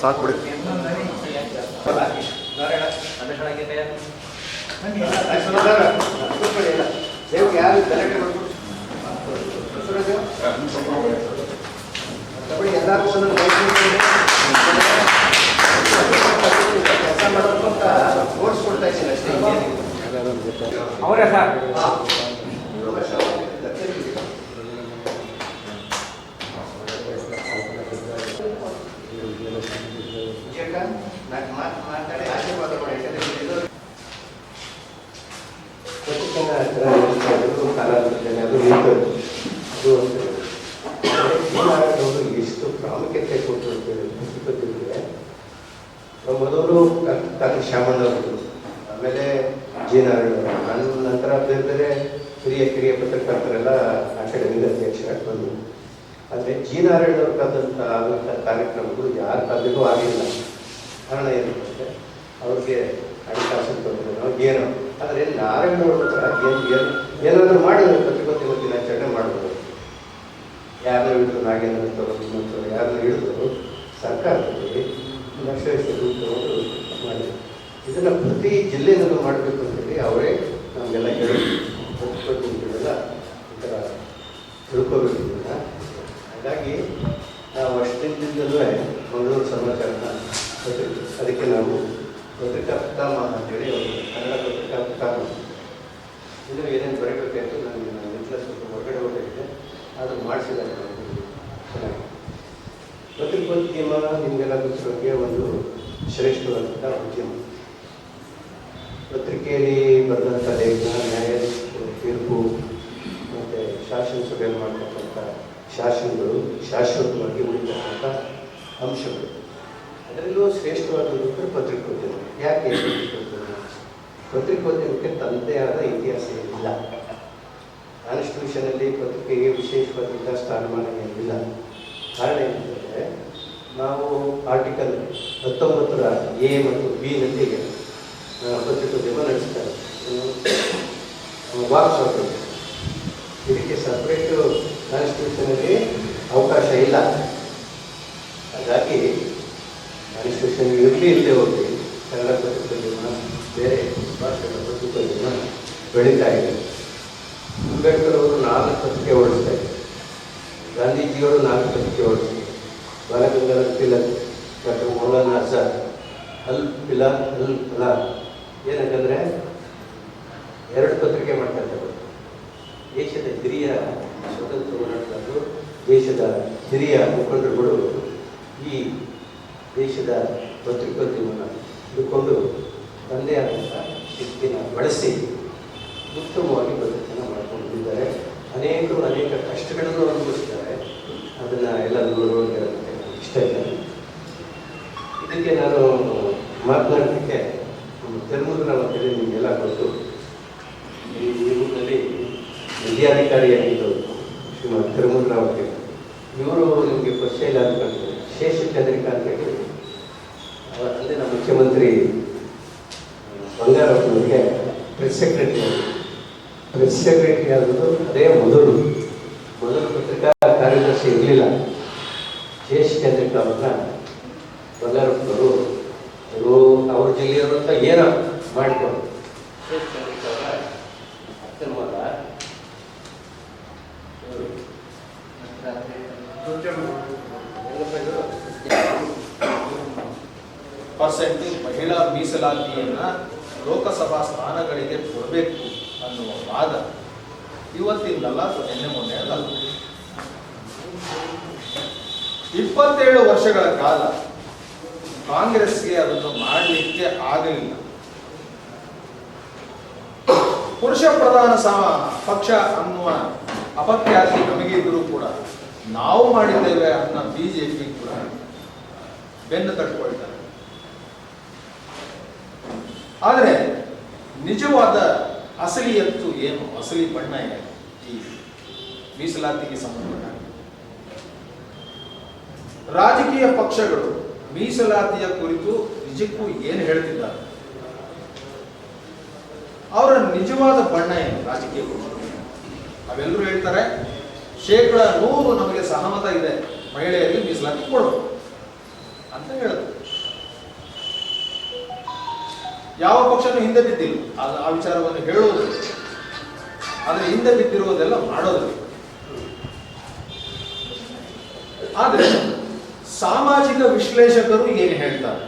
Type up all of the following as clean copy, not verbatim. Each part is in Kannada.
ಸಾಕು ಬಿಡಿ. ಅವರೇ ಸರ್ ಎಷ್ಟು ಪ್ರಾಮುಖ್ಯತೆ ಕೊಟ್ಟಿರ್ತೇವೆ ಪ್ರತಿಪತ್ತಿಗೆ. ಮೊದಲು ಡಾಕ್ಟರ್ ಶ್ಯಾಮಣ್ಣವರು, ಆಮೇಲೆ ಜಿ ನಾರಾಯಣ, ನನ್ನ ನಂತರ ಬೇರೆ ಬೇರೆ ಕಿರಿಯ ಪತ್ರಕರ್ತರೆಲ್ಲ ಅಕಾಡೆಮಿಗೆ ಅಧ್ಯಕ್ಷರಾಗಿ ಬಂದರು. ಆದರೆ ಜಿ ನಾರಾಯಣವ್ರ ಕಾದಂಥ ಆದಂಥ ಕಾರ್ಯಕ್ರಮಗಳು ಯಾರ ಕಾಲದಲ್ಲೂ ಆಗಿಲ್ಲ. ಕಾರಣ ಏನಂತಂದರೆ ಅವ್ರಿಗೆ ಹಣಕಾಸು ತೊಂದರೆ ಏನೋ. ಆದರೆ ನಾರಾಯಣವ್ರ ಹತ್ರ ಏನಾದರೂ ಮಾಡಿ ಪ್ರತಿಪತ್ತಿನ ದಿನಾಚರಣೆ ಮಾಡ್ಬೋದು. ಯಾರನ್ನ ಹಿಡಿದ್ರು, ನಾಗೇಂದ್ರ ಮತ್ತು ಯಾರನ್ನ ಹಿಡಿದ್ರು ಸರ್ಕಾರದಲ್ಲಿ ಲಕ್ಷ ದುಡ್ಡು ತಗೊಂಡು ಮಾಡಿದ್ರು. ಇದನ್ನು ಪ್ರತಿ ಜಿಲ್ಲೆಯಲ್ಲೂ ಮಾಡಬೇಕು ಅಂತೇಳಿ ಅವರೇ ನಮಗೆಲ್ಲ ಹೇಳಿ ಪ್ರತಿಪತ್ತಿನೆಲ್ಲ ಈ ಥರ ತಿಳ್ಕೋಬೇಕು ಇದನ್ನು. ಹಾಗಾಗಿ ನಾವು ಅಷ್ಟರಿಂದಲೂ ಮಂಗಳೂರು ಸಮಾಚಾರನ ಅದಕ್ಕೆ ನಾವು ಪತ್ರಿಕಾ ಪಿತಾಮ ಅಂತೇಳಿ ಅವರು ಕನ್ನಡ ಪತ್ರಿಕಾ ಪಿತಾಮ ಇನ್ನೂ ಏನೇನು ಬರೀಬೇಕಾಯ್ತು ನನಗೆ ಇಂಟ್ರೆಸ್ಟ್ ಸ್ವಲ್ಪ ಹೊರಗಡೆ ಹೋಗಿದೆ, ಅದನ್ನು ಮಾಡಿಸಿದ್ದಾರೆ. ಚೆನ್ನಾಗಿ ಪತ್ರಿಕೋದ್ಯಮ ನಿಮಗೆಲ್ಲ ಗೊತ್ತಿರೋಕ್ಕೆ ಒಂದು ಶ್ರೇಷ್ಠವಾದಂಥ ಉದ್ಯಮ. ಪತ್ರಿಕೆಯಲ್ಲಿ ಬರೆದಂಥ ಲೇಖನ, ನ್ಯಾಯ ತೀರ್ಪು ಮತ್ತು ಶಾಸನಸಭೆಯಲ್ಲಿ ಮಾಡ್ತಕ್ಕಂಥ ಶಾಸನಗಳು ಶಾಶ್ವತವಾಗಿ ಉಳಿತಕ್ಕಂಥ ಅಂಶಗಳು. ಅದರಲ್ಲೂ ಶ್ರೇಷ್ಠವಾದದ್ದು ಪತ್ರಿಕೋದ್ಯಮ. ಯಾಕೆ ಪತ್ರಿಕೋದ್ಯಮಕ್ಕೆ ತನ್ನದೇ ಆದ ಇತಿಹಾಸ ಇಲ್ಲ. ಕಾನ್ಸ್ಟಿಟ್ಯೂಷನಲ್ಲಿ ಪತ್ರಿಕೆಗೆ ವಿಶೇಷವಾದಂಥ ಸ್ಥಾನಮಾನ ಏನಿಲ್ಲ. ಕಾರಣ ಏನಂತಂದರೆ ನಾವು ಆರ್ಟಿಕಲ್ 19 A ಮತ್ತು B ನಲ್ಲಿ ಪತ್ರಿಕೋದ್ಯಮ ನಡೆಸ್ತಾರೆ. ವಾಕ್ ಸ್ವಾತಂತ್ರ್ಯ ಇದಕ್ಕೆ ಸಪ್ರೇಟು ಕಾನ್ಸ್ಟಿಟ್ಯೂಷನಲ್ಲಿ ಅವಕಾಶ ಇಲ್ಲ. ಹಾಗಾಗಿ ಕಾನ್ಸ್ಟಿಟ್ಯೂಷನ್ ಇಲ್ಲದೆ ಹೋಗಿ ಕನ್ನಡ ಪತ್ರಿಕೋದ್ಯಮ, ಬೇರೆ ಭಾಷೆಗಳ ಪತ್ರಿಕೋದ್ಯಮ ಬೆಳೀತಾ ಇದೆ. ಅಂಬೇಡ್ಕರ್ ಅವರು 4 ಪತ್ರಿಕೆ ಓಡಿಸ್ತಾ ಇದ್ದಾರೆ. ಗಾಂಧೀಜಿಯವರು 4 ಪತ್ರಿಕೆ ಓಡಿಸ್ತಾರೆ. ಬಾಲಗಂಗಾಧರ ತಿಲಕ್, ಡಾಕ್ಟರ್ ಮೌಲಾನಾ ಆಜಾದ್, ಅಲ್ ಪಿಲಾಲ್ ಅಲ್ ಫಲಾಲ್. ಏನಂತಂದರೆ 2 ಪತ್ರಿಕೆ ಮಾಡ್ತಾ ಇದ್ದಾರೆ. ದೇಶದ ಹಿರಿಯ ಸ್ವತಂತ್ರ ಹೋರಾಟಗಾರರು, ದೇಶದ ಹಿರಿಯ ಮುಖಂಡರುಗಳು ಈ ದೇಶದ ಪತ್ರಿಕೋದ್ಯಮವನ್ನು ಹಿಡ್ಕೊಂಡು ತಂದೆ ಆದಂಥ ಶಕ್ತಿನ ಬಳಸಿ ಉತ್ತಮವಾಗಿ ಬದುಕನ್ನು ಮಾಡ್ಕೊಂಡಿದ್ದಾರೆ. ಅನೇಕ ಕಷ್ಟಗಳನ್ನು ಅನುಭವಿಸ್ತಾರೆ. ಅದನ್ನು ಎಲ್ಲ ನೋಡೋಕೆ ಇಷ್ಟ ಇಲ್ಲ. ಇದಕ್ಕೆ ನಾನು ಮಾತನಾಡಲಿಕ್ಕೆ ತಿರುಮೂಲರಾವ್ ಅಂತೇಳಿ ನಿಮಗೆಲ್ಲ ಗೊತ್ತು. ಈ ಊರಿನಲ್ಲಿ ವಿದ್ಯಾಧಿಕಾರಿಯಾಗಿದ್ದರು ಶ್ರೀಮಂತ ತಿರುಮೂಲರಾವ್ ಅಂತೇಳಿ. ಇವರು ನಿಮಗೆ ಪರಿಚಯ ಇಲ್ಲ ಅಂತಂದರೆ ಶೇಷಚಂದ್ರಿಕಾ ಅಂತೇಳಿ ಅಂದರೆ ನಮ್ಮ ಮುಖ್ಯಮಂತ್ರಿ ಬಂಗಾರಪ್ಪನವರಿಗೆ ಪ್ರೆಸ್ ಸೆಕ್ರೆಟರಿ ಆಗೋದು ಅದೇ ಮೊದಲು ಪತ್ರಿಕಾ ಕಾರ್ಯದರ್ಶಿ ಇರಲಿಲ್ಲ. ಶೇಷಚಂದ್ರಿಕಾ ಅವ್ರನ್ನ ಬಂಗಾರಪ್ಪನವರು ಅವ್ರ ಜಿಲ್ಲೆಯವರು ಅಂತ ಏನೋ ಮಾಡಿಕೊಂಡು ಶೇಷಚಂದ್ರಿಕಾ ಅವರ ಅತ್ಯನ್ಮದ ಮಹಿಳಾ ಮೀಸಲಾತಿಯನ್ನು ಲೋಕಸಭಾ ಸ್ಥಾನಗಳಿಗೆ ಕೊಡಬೇಕು ಅನ್ನುವ ವಾದ ಇವತ್ತಿಂದಲ್ಲ, ನಿನ್ನೆ ಮೊನ್ನೆ ಅಲ್ಲ. 27 ವರ್ಷಗಳ ಕಾಲ ಕಾಂಗ್ರೆಸ್ಗೆ ಅದನ್ನು ಮಾಡಲಿಕ್ಕೆ ಆಗಲಿಲ್ಲ. ಪುರುಷ ಪ್ರಧಾನ ಪಕ್ಷ ಅನ್ನುವ ಅಪಖ್ಯಾತಿ ನಮಗಿದ್ರೂ ಕೂಡ ನಾವು ಮಾಡಿದ್ದೇವೆ ಅನ್ನೋ ಬಿಜೆಪಿ ಕೂಡ ಬೆನ್ನು ತಟ್ಕೊಳ್ತಾರೆ. ಆದರೆ ನಿಜವಾದ ಅಸಲಿಯತ್ತು ಏನು, ಅಸಲಿ ಬಣ್ಣ ಏನು ಈ ಮೀಸಲಾತಿಗೆ ಸಂಬಂಧಪಟ್ಟ ರಾಜಕೀಯ ಪಕ್ಷಗಳು ಮೀಸಲಾತಿಯ ಕುರಿತು ನಿಜಕ್ಕೂ ಏನು ಹೇಳ್ತಿದ್ದಾರೆ? ಅವರ ನಿಜವಾದ ಬಣ್ಣ ಏನು? ರಾಜಕೀಯ ಪಕ್ಷಗಳು ಅವೆಲ್ಲರೂ ಹೇಳ್ತಾರೆ 100% ನಮಗೆ ಸಹಮತ ಇದೆ, ಮಹಿಳೆಯರಿಗೆ ಮೀಸಲಾತಿ ಕೊಡಬೇಕು ಅಂತ ಹೇಳುದು. ಯಾವ ಪಕ್ಷನೂ ಹಿಂದೆ ಬಿದ್ದಿಲ್ಲ ಆ ವಿಚಾರವನ್ನು ಹೇಳುವುದು, ಆದರೆ ಹಿಂದೆ ಬಿದ್ದಿರುವುದೆಲ್ಲ ಮಾಡೋದು. ಆದರೆ ಸಾಮಾಜಿಕ ವಿಶ್ಲೇಷಕರು ಏನು ಹೇಳ್ತಾರೆ?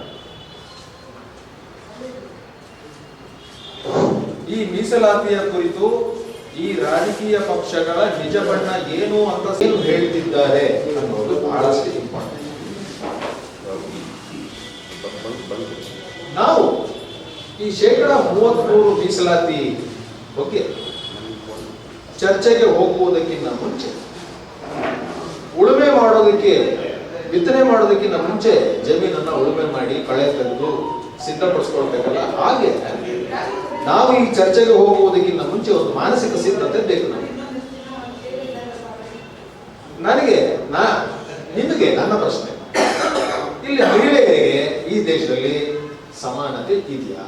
ಈ ಮೀಸಲಾತಿಯ ಕುರಿತು ಈ ರಾಜಕೀಯ ಪಕ್ಷಗಳ ನಿಜ ಬಣ್ಣ ಏನು ಅಂತ ಏನು ಹೇಳ್ತಿದ್ದಾರೆ ಅನ್ನೋದು ಬಹಳಷ್ಟು ಇಂಪಾರ್ಟೆಂಟ್. ನಾವು ಈ 33% ಮೀಸಲಾತಿ ಬಗ್ಗೆ ಚರ್ಚೆಗೆ ಹೋಗುವುದಕ್ಕಿಂತ ಮುಂಚೆ, ಉಳುಮೆ ಮಾಡೋದಕ್ಕೆ, ಬಿತ್ತನೆ ಮಾಡೋದಕ್ಕಿಂತ ಮುಂಚೆ ಜಮೀನನ್ನ ಉಳುಮೆ ಮಾಡಿ ಕಳೆ ತೆಗೆದು ಸಿದ್ಧಪಡಿಸ್ಕೊಳ್ಬೇಕಲ್ಲ, ಹಾಗೆ ನಾವು ಈ ಚರ್ಚೆಗೆ ಹೋಗುವುದಕ್ಕಿಂತ ಮುಂಚೆ ಒಂದು ಮಾನಸಿಕ ಸಿದ್ಧತೆ ಬೇಕು ನನಗೆ. ನಿಮಗೆ ನನ್ನ ಪ್ರಶ್ನೆ, ಇಲ್ಲಿ ಮಹಿಳೆಯರಿಗೆ ಈ ದೇಶದಲ್ಲಿ ಸಮಾನತೆ ಇದೆಯಾ?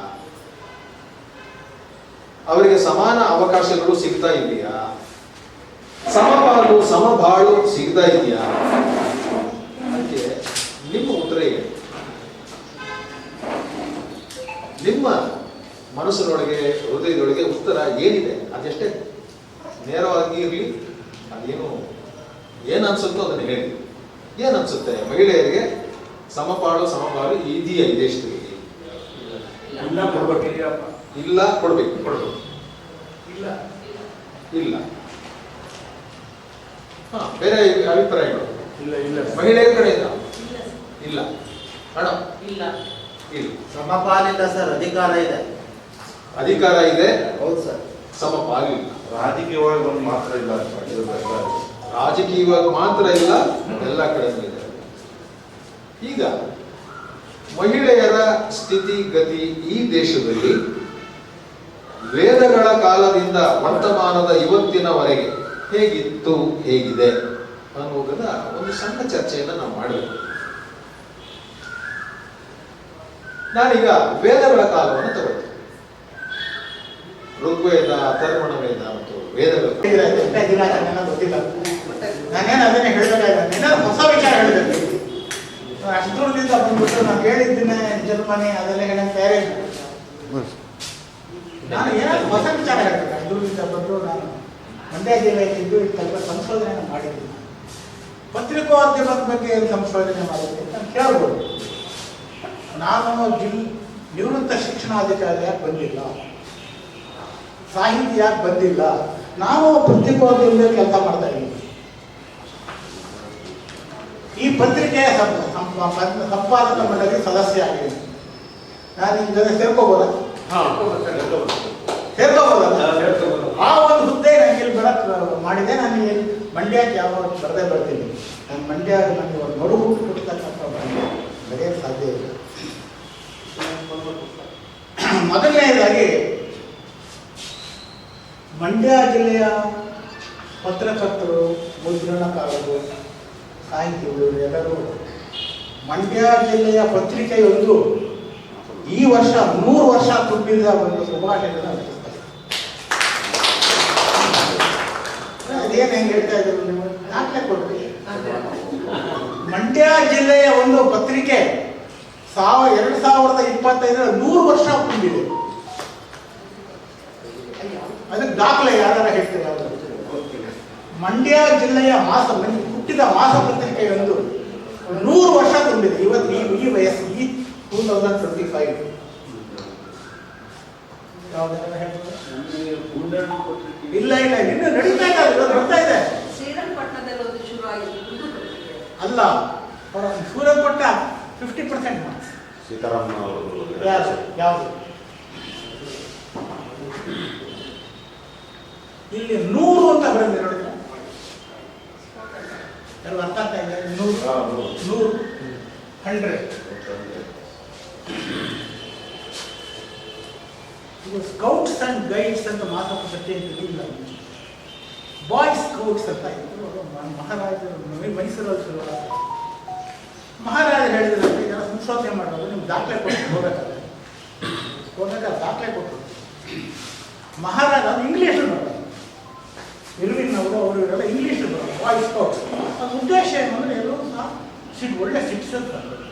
ಅವರಿಗೆ ಸಮಾನ ಅವಕಾಶಗಳು ಸಿಗ್ತಾ ಇದೆಯಾ? ಸಮಪಾಲು ಸಮಬಾಳು ಸಿಗ್ತಾ ಇದೆಯಾ? ಅದಕ್ಕೆ ನಿಮ್ಮ ಉತ್ತರ ಏನು? ನಿಮ್ಮ ಮನಸ್ಸಿನೊಳಗೆ, ಹೃದಯದೊಳಗೆ ಉತ್ತರ ಏನಿದೆ ಅದೆಷ್ಟೇ ನೇರವಾಗಿ ಇರಲಿ, ಅದೇನು ಅನ್ಸುತ್ತೋ ಅದನ್ನು ಹೇಳಿ. ಏನನ್ಸುತ್ತೆ? ಮಹಿಳೆಯರಿಗೆ ಸಮಪಾಲು ಸಮಪಾಲು ಇದೆಯಾ ಈ ದೇಶದಲ್ಲಿ? ಇಲ್ಲ, ಕೊಡ್ಬೇಕು ಇಲ್ಲ. ಬೇರೆ ಅಭಿಪ್ರಾಯಗಳು? ಮಹಿಳೆಯರ ಕಡೆಯಿಂದ ಇಲ್ಲ. ಹಣ ಇಲ್ಲ. ಸಮಪಾಲಿಲ್ಲ ಸರ್, ಅಧಿಕಾರ ಇದೆ. ಅಧಿಕಾರ ಇದೆ, ಹೌದು ಸರ್. ಸಮಪಾಲಿಲ್ಲ. ರಾಜಕೀಯವಾಗಿ ಒಂದು ಮಾತ್ರ ಇಲ್ಲ, ರಾಜಕೀಯವಾಗಿ ಮಾತ್ರ ಇಲ್ಲ, ಎಲ್ಲ ಕಡೆ ಇದೆ. ಈಗ ಮಹಿಳೆಯರ ಸ್ಥಿತಿಗತಿ ಈ ದೇಶದಲ್ಲಿ ವೇದಗಳ ಕಾಲದಿಂದ ವರ್ತಮಾನದ ಇವತ್ತಿನವರೆಗೆ ಹೇಗಿತ್ತು, ಹೇಗಿದೆ ಅನ್ನುವುದರ ಒಂದು ಸಣ್ಣ ಚರ್ಚೆಯನ್ನು ನಾವು ಮಾಡಬೇಕು. ನಾನೀಗ ವೇದಗಳ ಕಾಲವನ್ನು ತಗೊಳ್ತೇನೆ. ಋಗ್ವೇದ, ಅಥರ್ವಣ ವೇದ ಮತ್ತು ವೇದಗಳ ಗೊತ್ತಿಲ್ಲ. ನಾನೇನು ಅದನ್ನೇ ಹೇಳಬೇಕಾಗಿದೆ, ಹೊಸ ವಿಚಾರ ಹೇಳಬೇಕು. ಅಷ್ಟು ದೂರದಿಂದ ಬಂದ್ಬಿಟ್ಟು ನಾನು ಹೇಳಿದ್ದೇನೆ ಜರ್ಮನಿ ಅದೆಲ್ಲ ಹೇಳಕ್ ತಯಾರಿ. ನಾನು ಏನಾದ್ರು ಹೊಸ ವಿಚಾರ ಹೇಳ್ಬೇಕು. ಅಷ್ಟು ದೂರದಿಂದ ಬಂದು ನಾನು ಮಂಡ್ಯ ಜಿಲ್ಲೆಯಲ್ಲಿದ್ದು ಸ್ವಲ್ಪ ಸಂಶೋಧನೆ ಮಾಡಿದ್ದೀನಿ. ಪತ್ರಿಕೋದ್ಯಮದ ಬಗ್ಗೆ ಸಂಶೋಧನೆ ಮಾಡಿದ್ದೀನಿ ಅಂತ ಕೇಳ್ಬೋದು. ನಾನು ನಿವೃತ್ತ ಶಿಕ್ಷಣಾಧಿಕಾರಿಯಾಗಿ ಬಂದಿಲ್ಲ, ಸಾಹಿತಿಯಾಗಿ ಬಂದಿಲ್ಲ. ನಾವು ಪತ್ರಿಕೋದ್ಯಮದಲ್ಲಿ ಕೆಲಸ ಮಾಡ್ತಾ ಇದ್ದೀವಿ. ಈ ಪತ್ರಿಕೆಯ ಸಂಪಾದಕ ಮಂಡಳಿ ಸದಸ್ಯ ಆಗಿದ್ದೀನಿ. ನಾನು ನಿಮ್ಮ ಜೊತೆ ಸೇರ್ಕೋಬೋದ? ಸೇರ್ಕೋಬೋದಲ್ಲ? ಆ ಒಂದು ಹುದ್ದೆ ನನಗೆ ಇಲ್ಲಿ ಬರಕ್ ಮಾಡಿದೆ. ನಾನು ಮಂಡ್ಯಕ್ಕೆ ಯಾವಾಗ ಬರದೇ ಬರ್ತೀನಿ. ನಾನು ಮಂಡ್ಯ ನನಗೆ ಒಂದು ನಡು ಹುಟ್ಟು ಕೊಡ್ತಕ್ಕಂಥ ಬರೆಯೋಕ್ಕೆ ಸಾಧ್ಯ ಇಲ್ಲ. ಮೊದಲನೇದಾಗಿ ಮಂಡ್ಯ ಜಿಲ್ಲೆಯ ಪತ್ರಕರ್ತರು, ಮುದ್ರಣಕಾರರು, ಸಾಹಿತಿಗಳು ಎಲ್ಲರೂ ಮಂಡ್ಯ ಜಿಲ್ಲೆಯ ಪತ್ರಿಕೆಯೊಂದು ಈ ವರ್ಷ 100 ವರ್ಷ ತುಂಬಿದ ಒಂದು ಶುಭಾಶಯವನ್ನು ಅರ್ಪಿಸ್ತಾರೆ. ಅದೇನು ಹೆಂಗೆ ಹೇಳ್ತಾ ಇದ್ರು ನೀವು? ದಾಖಲೆ ಕೊಡ್ರಿ. ಮಂಡ್ಯ ಜಿಲ್ಲೆಯ ಒಂದು ಪತ್ರಿಕೆ 2025 100 ವರ್ಷ ತುಂಬಿದೆ. ಅದಕ್ಕೆ ದಾಖಲೆ ಯಾರು ಹೇಳ್ತೀರಾ? ಮಂಡ್ಯ ಜಿಲ್ಲೆಯ ಹುಟ್ಟಿದ ಮಾಸಪತ್ರಿಕೆಯೊಂದು 100 ವರ್ಷ ತುಂಬಿದೆ. ಇವತ್ತು ಈ ವಯಸ್ಸು, ಈ 2025 ಇಲ್ಲ ಇನ್ನು ನಡೀತಾ ಬರ್ತಾ ಇದೆ. ಅಲ್ಲ, ಸೂರ್ಯಪಟ್ಟ 50% ಮಾರ್ಕ್ಸ್. ಸೀತಾರಾಮನ್ ಅವರು ಯಾವುದು ಇಲ್ಲಿ 100 ಅಂತ ಬರೆದಿದೆ ನೋಡಿ. ಕೆಲವು ಅರ್ಥ ಆಗ್ತಾ ಇದೆ. 100 100 ಇದು ಸ್ಕೌಟ್ಸ್ ಅಂಡ್ ಗೈಡ್ಸ್ ಅಂತ ಮಾತಾಡ್ತಕ್ಕೆ ಇಲ್ಲ. ಬಾಯ್ ಸ್ಕೌಟ್ಸ್ ಅಂತ ಇತ್ತು. ಮಹಾರಾಜರು ಮೈಸೂರಲ್ಲಿ ಶುರುವಾದ ಮಹಾರಾಜ ಹೇಳಿದ್ರೆ ಇದೆಲ್ಲ ಸಂಶೋಧನೆ ಮಾಡೋದು ನಿಮ್ಗೆ ದಾಖಲೆ ಕೊಟ್ಟು ಹೋಗ್ಬೇಕಾದ್ರೆ ದಾಖಲೆ ಕೊಟ್ಟರು. ಮಹಾರಾಜ ಅದು ಇಂಗ್ಲೀಷ್ ಬರೋದು, ಇರ್ವಿನ್ ಅವರು ಇವರೆಲ್ಲ ಇಂಗ್ಲೀಷ್ ಬರೋದು, ವಾಯ್ಸ್ ಔಟ್. ಅದು ಉದ್ದೇಶ ಏನಂದರೆ ಎಲ್ಲರೂ ಸಹ ಒಳ್ಳೆ ಸಿಟಿಸನ್ಸ್ ಬರಬೇಕು.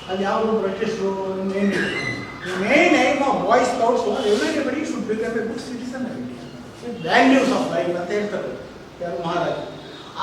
ಅದು ಯಾವುದು ಬ್ರಿಟಿಷರು main aim of boy scouts everybody should become a good citizen with values of life ಅಂತ ಹೇಳ್ತಾರೆ ಯಾರು ಮಹಾರಾಜ.